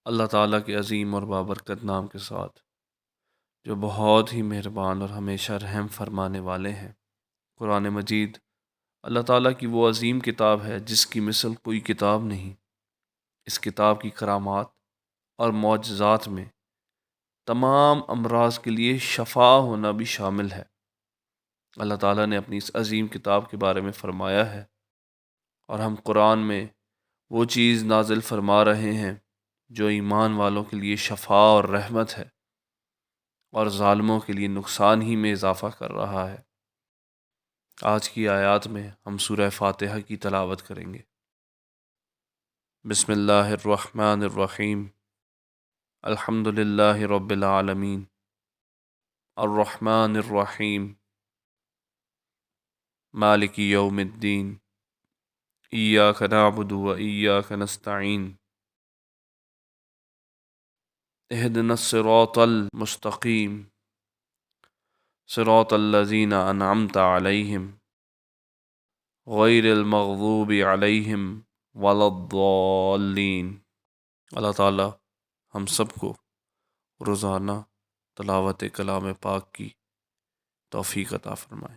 اللہ تعالیٰ کے عظیم اور بابرکت نام کے ساتھ، جو بہت ہی مہربان اور ہمیشہ رحم فرمانے والے ہیں۔ قرآن مجید اللہ تعالیٰ کی وہ عظیم کتاب ہے جس کی مثل کوئی کتاب نہیں۔ اس کتاب کی کرامات اور معجزات میں تمام امراض کے لیے شفا ہونا بھی شامل ہے۔ اللہ تعالیٰ نے اپنی اس عظیم کتاب کے بارے میں فرمایا ہے، اور ہم قرآن میں وہ چیز نازل فرما رہے ہیں جو ایمان والوں کے لیے شفا اور رحمت ہے، اور ظالموں کے لیے نقصان ہی میں اضافہ کر رہا ہے۔ آج کی آیات میں ہم سورہ فاتحہ کی تلاوت کریں گے۔ بسم اللہ الرحمن الرحیم۔ الحمد للہ رب العالمین، الرحمن الرحیم، مالک یوم الدین، ایاک نعبد و ایاک نستعین، اہدنا الصراط المستقیم، صراط الذین انعمت علیہم غیر المغضوب علیہم ولا الضالین۔ اللہ تعالی ہم سب کو روزانہ تلاوت کلام پاک کی توفیق عطا فرمائے۔